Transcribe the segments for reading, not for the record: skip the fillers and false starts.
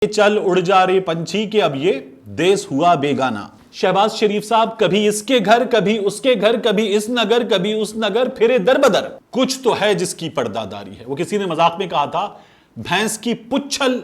चल उड़ जा रे पंछी के अब ये देश हुआ बेगाना। शहबाज शरीफ साहब कभी इसके घर कभी उसके घर, कभी इस नगर कभी उस नगर, फिरे दर बदर। कुछ तो है जिसकी पर्दादारी है। वो किसी ने मजाक में कहा था, भैंस की पुच्छल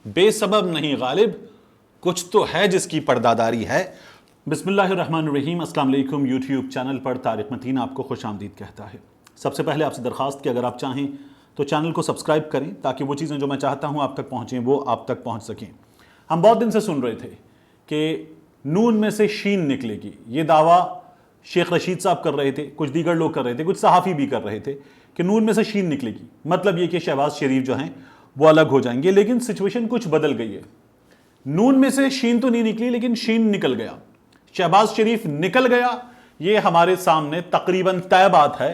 बेसबब नहीं गालिब, कुछ तो है जिसकी पर्दादारी है। बिस्मिल्लाहिर्रहमानिर्रहीम। अस्सलाम वालेकुम। यूट्यूब चैनल पर तारिक मतीन आपको खुशामदीद कहता है। सबसे पहले आपसे दरख्वास्त कि अगर आप चाहें तो चैनल को सब्सक्राइब करें ताकि वो चीज़ें जो मैं चाहता हूं आप तक पहुंचें वो आप तक पहुंच सकें। हम बहुत दिन से सुन रहे थे कि नून में से शीन निकलेगी। ये दावा शेख रशीद साहब कर रहे थे, कुछ दीगर लोग कर रहे थे, कुछ सहाफ़ी भी कर रहे थे कि नून में से शीन निकलेगी, मतलब ये कि शहबाज शरीफ जो हैं वो अलग हो जाएंगे। लेकिन सिचुएशन कुछ बदल गई है। नून में से शीन तो नहीं निकली लेकिन शीन निकल गया, शहबाज शरीफ निकल गया। ये हमारे सामने तकरीबन तय बात है,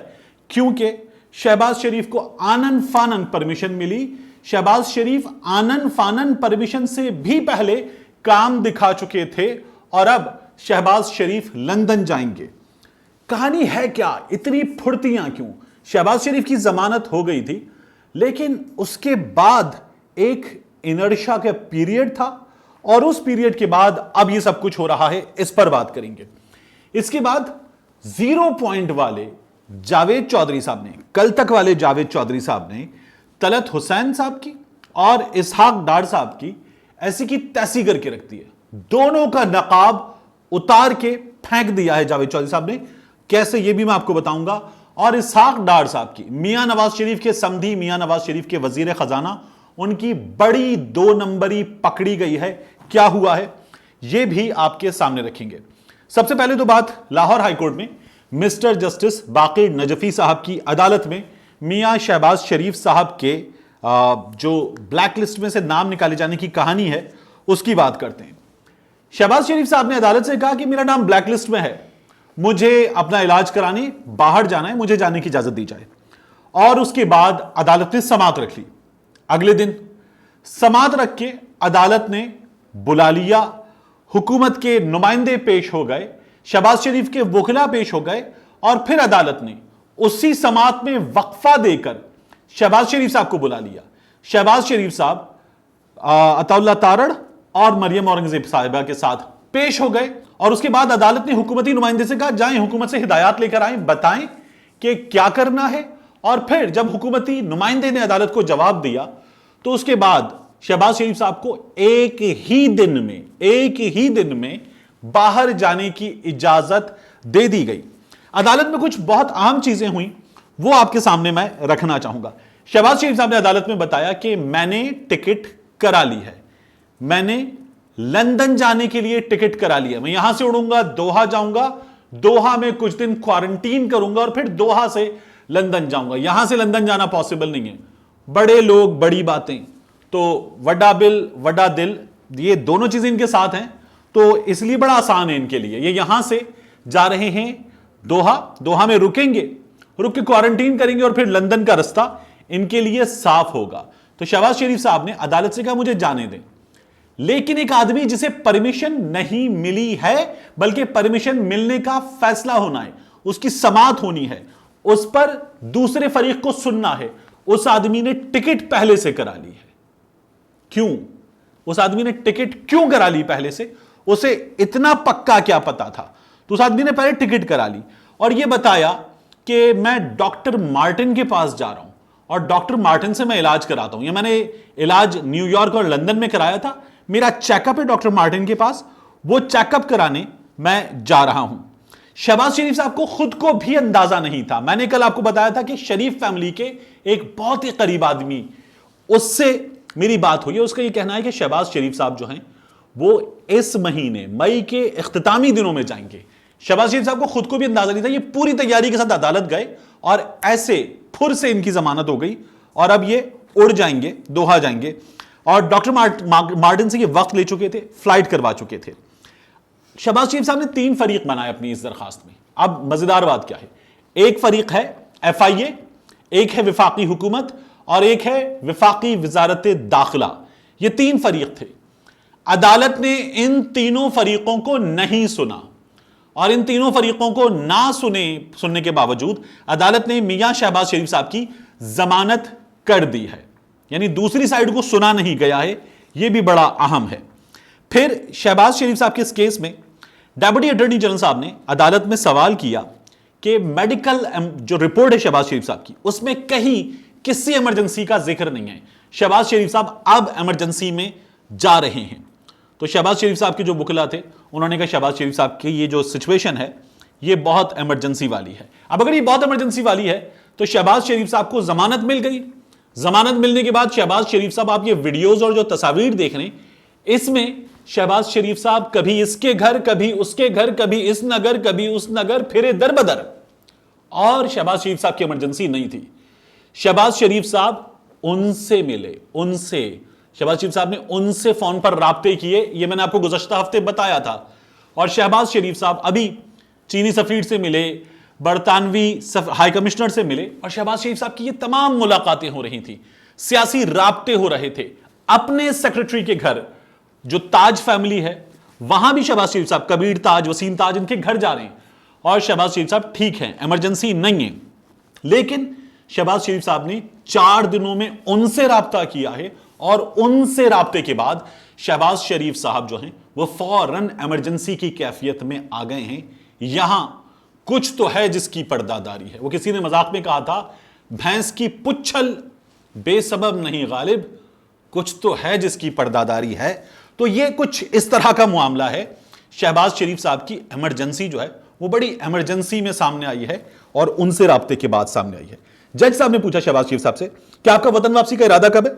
क्योंकि शहबाज शरीफ को आनन फानन परमिशन मिली। शहबाज शरीफ आनन फानन परमिशन से भी पहले काम दिखा चुके थे और अब शहबाज शरीफ लंदन जाएंगे। कहानी है क्या, इतनी फुर्तियां क्यों? शहबाज शरीफ की जमानत हो गई थी लेकिन उसके बाद एक इनर्शा का पीरियड था और उस पीरियड के बाद अब ये सब कुछ हो रहा है, इस पर बात करेंगे। इसके बाद 0 पॉइंट वाले जावेद चौधरी साहब ने, कल तक वाले जावेद चौधरी साहब ने तलत हुसैन साहब की और इसहाक डार साहब की ऐसी की तैसी करके रख दी है। दोनों का नकाब उतार के फेंक दिया है जावेद चौधरी साहब ने। कैसे, ये भी मैं आपको बताऊंगा। और इसहाक डार साहब की, मियां नवाज शरीफ के समधी, मियां नवाज शरीफ के वजीर खजाना, उनकी बड़ी 2 नंबरी पकड़ी गई है। क्या हुआ है यह भी आपके सामने रखेंगे। सबसे पहले तो बात लाहौर हाईकोर्ट में मिस्टर जस्टिस बाकिर नजफी साहब की अदालत में मियां शहबाज शरीफ साहब के जो ब्लैक लिस्ट में से नाम निकाले जाने की कहानी है उसकी बात करते हैं। शहबाज शरीफ साहब ने अदालत से कहा कि मेरा नाम ब्लैक लिस्ट में है, मुझे अपना इलाज कराने बाहर जाना है, मुझे जाने की इजाजत दी जाए। और उसके बाद अदालत ने समाअत रख ली। अगले दिन समाअत रख के अदालत ने बुला लिया, हुकूमत के नुमाइंदे पेश हो गए, शहबाज शरीफ के वकीला पेश हो गए और फिर अदालत ने उसी समाअत में वक्फा देकर शहबाज शरीफ साहब को बुला लिया। शहबाज शरीफ साहब अताउल्लाह तारड़ और मरियम औरंगजेब साहिबा के साथ पेश हो गए और उसके बाद अदालत ने हुकूमती नुमाइंदे से कहा, जाएं हुकूमत से हिदायत लेकर आए, बताएं कि क्या करना है। और फिर जब हुकूमती नुमाइंदे ने अदालत को जवाब दिया तो उसके बाद शहबाज शरीफ साहब को एक ही दिन में बाहर जाने की इजाजत दे दी गई। अदालत में कुछ बहुत अहम चीजें हुई, वो आपके सामने मैं रखना चाहूंगा। शहबाज शरीफ साहब ने अदालत में बताया कि मैंने टिकट करा ली है, मैंने लंदन जाने के लिए टिकट करा लिया, मैं यहां से उड़ूंगा, दोहा जाऊंगा, दोहा में कुछ दिन क्वारंटीन करूंगा और फिर दोहा से लंदन जाऊंगा। यहां से लंदन जाना पॉसिबल नहीं है। बड़े लोग बड़ी बातें, तो वड्डा बिल वड्डा दिल, ये दोनों चीजें इनके साथ हैं, तो इसलिए बड़ा आसान है इनके लिए। ये यहां से जा रहे हैं दोहा, दोहा में रुकेंगे, रुक के क्वारंटीन करेंगे और फिर लंदन का रास्ता इनके लिए साफ होगा। तो शहबाज शरीफ साहब ने अदालत से कहा मुझे जाने दें। लेकिन एक आदमी जिसे परमिशन नहीं मिली है, बल्कि परमिशन मिलने का फैसला होना है, उसकी समाअत होनी है, उस पर दूसरे फरीक को सुनना है, उस आदमी ने टिकट पहले से करा ली है। क्यों? उस आदमी ने टिकट क्यों करा ली पहले से? उसे इतना पक्का क्या पता था? तो उस आदमी ने पहले टिकट करा ली और यह बताया कि मैं डॉक्टर मार्टिन के पास जा रहा हूं और डॉक्टर मार्टिन से मैं इलाज कराता हूं। ये मैंने इलाज न्यूयॉर्क और लंदन में कराया था, मेरा चेकअप है डॉक्टर मार्टिन के पास, वो चेकअप कराने मैं जा रहा हूं। शहबाज शरीफ साहब को खुद को भी अंदाजा नहीं था। मैंने कल आपको बताया था कि शरीफ फैमिली के एक बहुत ही करीब आदमी, उससे मेरी बात हुई है, उसका यह कहना है कि शहबाज शरीफ साहब जो हैं वो इस महीने मई के इख्तितामी दिनों में जाएंगे। शहबाज शरीफ साहब को खुद को भी अंदाजा नहीं था। ये पूरी तैयारी के साथ अदालत गए और ऐसे फुर से इनकी जमानत हो गई और अब ये उड़ जाएंगे, दोहा जाएंगे। और डॉक्टर मार्टिन से ये वक्त ले चुके थे, फ्लाइट करवा चुके थे। शहबाज शरीफ साहब ने 3 फरीक बनाए अपनी इस दरखास्त में। अब मजेदार बात क्या है, एक फरीक है FIA, एक है विफाकी हुकूमत और एक है विफाकी वजारत दाखिला। ये 3 फरीक थे। अदालत ने इन तीनों फरीकों को नहीं सुना और इन तीनों फरीकों को ना सुनने के बावजूद अदालत ने मियां शहबाज शरीफ साहब की जमानत कर दी है। यानी दूसरी साइड को सुना नहीं गया है, यह भी बड़ा अहम है। फिर शहबाज शरीफ साहब के इस केस में डेप्यूटी अटॉर्नी जनरल साहब ने अदालत में सवाल किया कि मेडिकल जो रिपोर्ट है शहबाज शरीफ साहब की, उसमें कहीं किसी इमरजेंसी का जिक्र नहीं है। शहबाज शरीफ साहब अब इमरजेंसी में जा रहे हैं। तो शहबाज शरीफ साहब के जो वकील थे उन्होंने कहा शहबाज शरीफ साहब की ये जो सिचुएशन है ये बहुत इमरजेंसी वाली है। अब अगर ये बहुत इमरजेंसी वाली है तो शहबाज शरीफ साहब को जमानत मिल गई। जमानत मिलने के बाद शहबाज शरीफ साहब, आप ये वीडियोस और जो तस्वीर देख रहे हैं, इसमें शहबाज शरीफ साहब कभी इसके घर, कभी उसके घर, कभी इस नगर, कभी उस नगर, फिरे दर बदर। और शहबाज शरीफ साहब की इमरजेंसी नहीं थी। शहबाज शरीफ साहब उनसे मिले, शहबाज शरीफ साहब ने उनसे फोन पर राब्ते किए, ये मैंने आपको गुज़श्ता हफ्ते बताया था। और शहबाज शरीफ साहब अभी चीनी सफीर से मिले, बरतानवी हाई कमिश्नर से मिले, और शहबाज शरीफ साहब की ये तमाम मुलाकातें हो रही थी, सियासी राब्ते हो रहे थे। अपने सेक्रेटरी के घर जो ताज फैमिली है वहां भी शहबाज शरीफ साहब, कबीर ताज, वसीम ताज, इनके घर जा रहे हैं और शहबाज शरीफ साहब ठीक हैं, इमरजेंसी नहीं है। लेकिन शहबाज शरीफ साहब ने 4 दिनों में उनसे राब्ता किया है और उनसे राब्ते के बाद शहबाज शरीफ साहब जो हैं वो फौरन इमरजेंसी की कैफियत में आ गए हैं। यहां कुछ तो है जिसकी पर्दादारी है। वो किसी ने मजाक में कहा था, भैंस की पुच्छल बेसबब नहीं गालिब, कुछ तो है जिसकी पर्दादारी है। तो ये कुछ इस तरह का मामला है। शहबाज शरीफ साहब की इमरजेंसी जो है वो बड़ी इमरजेंसी में सामने आई है और उनसे राब्ते के बाद सामने आई है। जज साहब ने पूछा शहबाज शरीफ साहब से कि आपका वतन वापसी का इरादा कब है।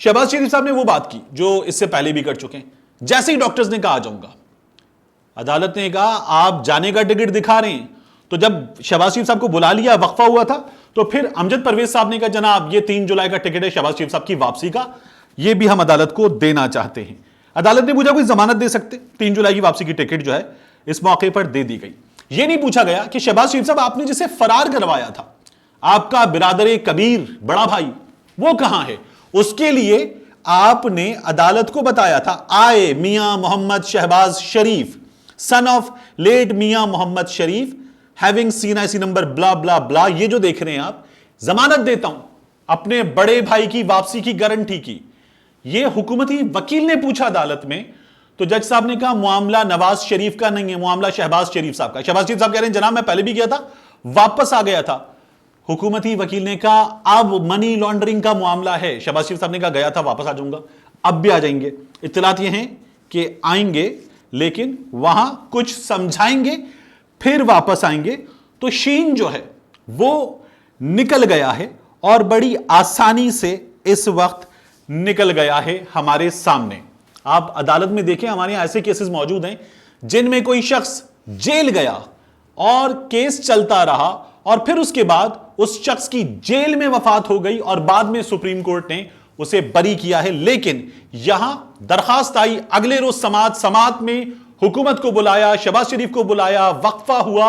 शहबाज शरीफ साहब ने वो बात की जो इससे पहले भी कर चुके हैं। जैसे ही डॉक्टर्स ने कहा आ जाऊंगा, अदालत ने कहा आप जाने का टिकट दिखा रहे हैं। तो जब शहबाज शरीफ साहब को बुला लिया, वक्फा हुआ था, तो फिर अमजद परवेज साहब ने कहा जनाब ये 3 जुलाई का टिकट है शहबाज शरीफ साहब की वापसी का, ये भी हम अदालत को देना चाहते हैं। अदालत ने पूछा कोई जमानत दे सकते, 3 जुलाई की वापसी की टिकट जो है इस मौके पर दे दी गई। यह नहीं पूछा गया कि शहबाज शरीफ साहब आपने जिसे फरार करवाया था, आपका बिरादर कबीर बड़ा भाई, वो कहां है। उसके लिए आपने अदालत को बताया था आए Mian Mohammad Shahbaz Sharif, son of late Mian Mohammad Sharif, having C N I C number blah blah blah. ये जो देख रहे हैं आप, जमानत देता हूं अपने बड़े भाई की वापसी की गारंटी की। ये हुकूमती वकील ने पूछा अदालत में, तो जज साहब ने कहा मामला नवाज शरीफ का नहीं है, मामला शहबाज शरीफ साहब का। शहबाज शरीफ साहब कह रहे हैं जनाब मैं पहले भी गया था, वापस आ गया था। हुकूमती वकील ने कहा अब मनी लॉन्ड्रिंग का मामला है। शहबाज शरीफ साहब ने कहा गया था, वापस आ जाऊंगा, अब भी आ जाएंगे। इत्तलात ये हैं कि आएंगे लेकिन वहां कुछ समझाएंगे फिर वापस आएंगे। तो शीन जो है वो निकल गया है और बड़ी आसानी से इस वक्त निकल गया है हमारे सामने। आप अदालत में देखें, हमारे यहां ऐसे केसेस मौजूद हैं जिनमें कोई शख्स जेल गया और केस चलता रहा और फिर उसके बाद उस शख्स की जेल में वफात हो गई और बाद में सुप्रीम कोर्ट ने उसे बरी किया है। लेकिन यहां दरखास्त आई, अगले रोज समात में हुकूमत को बुलाया, शहबाज शरीफ को बुलाया, वक्फा हुआ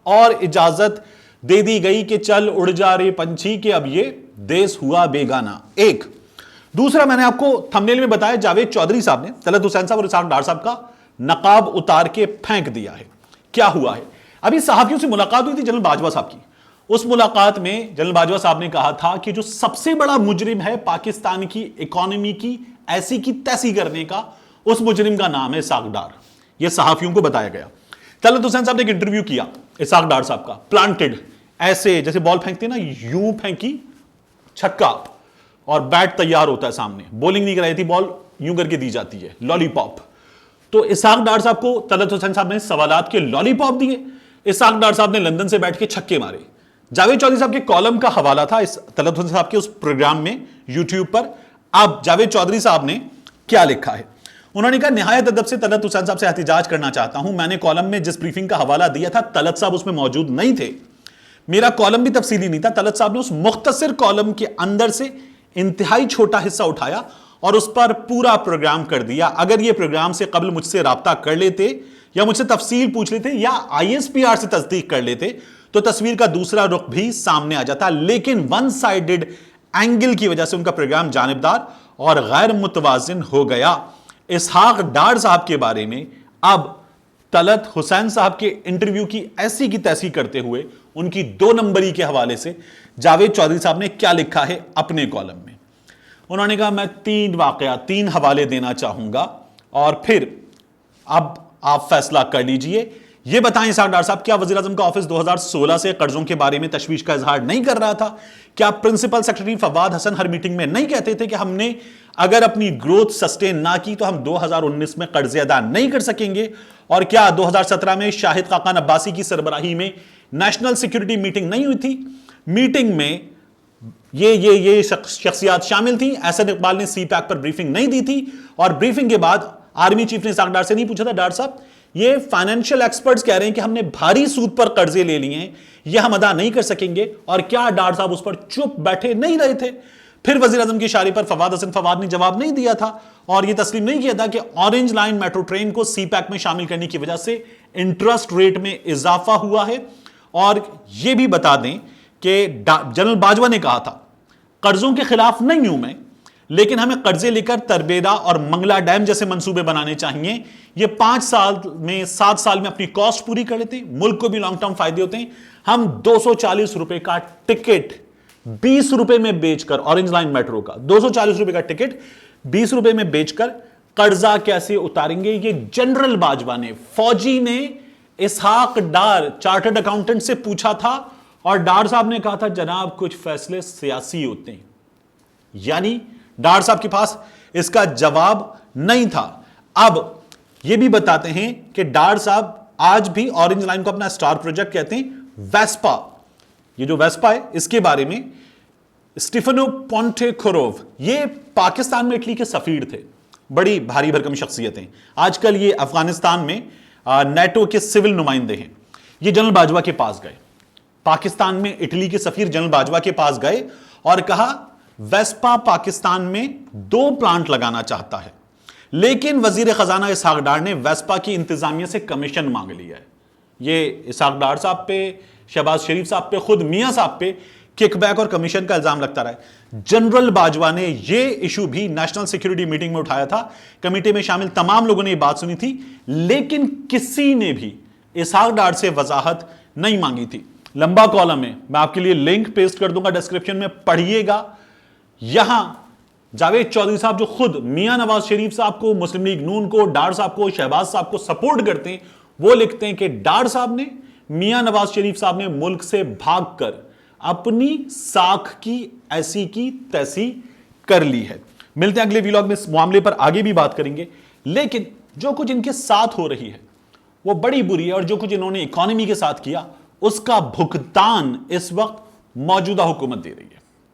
और इजाजत दे दी गई कि चल उड़ जा रे पंछी के अब ये देश हुआ बेगाना। एक दूसरा, मैंने आपको थंबनेल में बताया, जावेद चौधरी साहब ने तलत हुसैन साहब और इसाक डार साहब का नकाब उतार के फेंक दिया है। क्या हुआ है, अभी सहाफियों से मुलाकात हुई थी जनरल बाजवा साहब की। उस मुलाकात में जनरल बाजवा साहब ने कहा था कि जो सबसे बड़ा मुजरिम है पाकिस्तान की इकोनॉमी की ऐसी की तैसी करने का, उस मुजरिम का नाम है इसाक डार। यह सहाफियों को बताया गया। तलत हुसैन साहब ने एक इंटरव्यू किया इसाक डार साहब का, प्लांटेड, ऐसे जैसे बॉल फेंकते ना, यूं फेंकी छक्का और बैट तैयार होता है सामने, बॉलिंग नहीं कराई थी, बॉल यूं करके दी जाती है, लॉलीपॉप। तो इसाक डार साहब को तलत हुसैन साहब ने सवालात के लॉलीपॉप दिए। इसाक डार साहब ने लंदन से बैठ के छक्के मारे। जावेद चौधरी साहब के कॉलम का हवाला था इस तलत हुसैन साहब के उस प्रोग्राम में यूट्यूब पर। अब जावेद चौधरी साहब ने क्या लिखा है, उन्होंने कहा निहायत अदब से तलत हुसैन साहब से एहतिजाज करना चाहता हूं। मैंने कॉलम में जिस ब्रीफिंग का हवाला दिया था तलत साहब उसमें मौजूद नहीं थे, मेरा कॉलम भी तफसीली नहीं था। तलत साहब ने उस मुख्तसर कॉलम के अंदर से इंतहाई छोटा हिस्सा उठाया और उस पर पूरा प्रोग्राम कर दिया। अगर यह प्रोग्राम से कबल मुझसे राब्ता कर लेते या मुझसे तफसील पूछ लेते या ISPR से तस्दीक कर लेते तो तस्वीर का दूसरा रुख भी सामने आ जाता। लेकिन वन साइडेड एंगल की वजह से उनका प्रोग्राम जानिबदार और गैर मुतवाजिन हो गया। इसहाक डार साहब के बारे में अब तलत हुसैन साहब के इंटरव्यू की ऐसी की तैसी करते हुए उनकी 2 नंबरी के हवाले से जावेद चौधरी साहब ने क्या लिखा है अपने कॉलम में। उन्होंने कहा मैं 3 वाकया 3 हवाले देना चाहूंगा और फिर अब आप फैसला कर लीजिए। यह बताएं इसहाक डार साहब, क्या वजीर आजम का ऑफिस 2016 से कर्जों के बारे में तशवीश का इजहार नहीं कर रहा था? क्या प्रिंसिपल सेक्रेटरी फवाद हसन हर मीटिंग में नहीं कहते थे कि हमने अगर अपनी ग्रोथ सस्टेन ना की तो हम 2019 में कर्जे अदा नहीं कर सकेंगे? और क्या 2017 में शाहिद खाकान अब्बासी की सरबराही में नेशनल सिक्योरिटी मीटिंग नहीं हुई थी? मीटिंग में ये शख्सियात शामिल थी। एहसन इकबाल ने CPAC पर ब्रीफिंग नहीं दी थी और ब्रीफिंग के बाद आर्मी चीफ ने इसहाक डार से नहीं पूछा था, डार साहब ये फाइनेंशियल एक्सपर्ट्स कह रहे हैं कि हमने भारी सूद पर कर्जे ले लिए हैं, ये हम अदा नहीं कर सकेंगे। और क्या डार साहब उस पर चुप बैठे नहीं रहे थे? फिर वजीर आजम की इशारे पर फवाद हसन फवाद ने जवाब नहीं दिया था और यह तस्लीम नहीं किया था कि ऑरेंज लाइन मेट्रो ट्रेन को CPAC में शामिल करने की वजह से इंटरेस्ट रेट में इजाफा हुआ है। और यह भी बता दें कि जनरल बाजवा ने कहा था कर्जों के खिलाफ नहीं हूं मैं, लेकिन हमें कर्जे लेकर तरबेरा और मंगला डैम जैसे मंसूबे बनाने चाहिए। ये 5 साल में 7 साल में अपनी कॉस्ट पूरी कर लेते हैं, मुल्क को भी लॉन्ग टर्म फायदे होते हैं। हम 240 रुपए का टिकट 20 रुपए में बेचकर, ऑरेंज लाइन मेट्रो का 240 रुपए का टिकट 20 रुपए में बेचकर कर्जा कैसे उतारेंगे? ये जनरल बाजवा ने, फौजी ने इसहाक डार चार्टर्ड अकाउंटेंट से पूछा था और डार साहब ने कहा था जनाब कुछ फैसले सियासी होते हैं। यानी डार साहब के पास इसका जवाब नहीं था। अब यह भी बताते हैं कि डार साहब आज भी ऑरेंज लाइन को अपना स्टार प्रोजेक्ट कहते हैं। वेस्पा, ये जो वेस्पा है इसके बारे में स्टीफनो पोंटेकोरोव, ये पाकिस्तान में इटली के सफीर थे, बड़ी भारी भरकम शख्सियतें। आजकल ये अफगानिस्तान में नेटो के सिविल नुमाइंदे हैं। ये जनरल बाजवा के पास गए, पाकिस्तान में इटली के सफीर जनरल बाजवा के पास गए और कहा वेस्पा पाकिस्तान में 2 प्लांट लगाना चाहता है, लेकिन वजीर खजाना इसहाक डार ने वेस्पा की इंतजामिया से कमीशन मांग लिया है। ये इसहाक डार साहब पे, शहबाज शरीफ साहब पे, खुद मियां साहब पे किकबैक और कमीशन का इल्जाम लगता रहा है। जनरल बाजवा ने यह इशू भी नेशनल सिक्योरिटी मीटिंग में उठाया था। कमेटी में शामिल तमाम लोगों ने यह बात सुनी थी, लेकिन किसी ने भी इसहाक डार से वजाहत नहीं मांगी थी। लंबा कॉलम है, मैं आपके लिए लिंक पेस्ट कर दूंगा डिस्क्रिप्शन में, पढ़िएगा। यहां जावेद चौधरी साहब जो खुद मियां नवाज शरीफ साहब को, मुस्लिम लीग नून को, डार साहब को, शहबाज साहब को सपोर्ट करते हैं, वो लिखते हैं कि डार साहब ने, मियां नवाज शरीफ साहब ने मुल्क से भागकर अपनी साख की ऐसी की तैसी कर ली है। मिलते हैं अगले व्लॉग में, इस मामले पर आगे भी बात करेंगे। लेकिन जो कुछ इनके साथ हो रही है वो बड़ी बुरी है और जो कुछ इन्होंने इकोनॉमी के साथ किया उसका भुगतान इस वक्त मौजूदा हुकूमत दे रही है।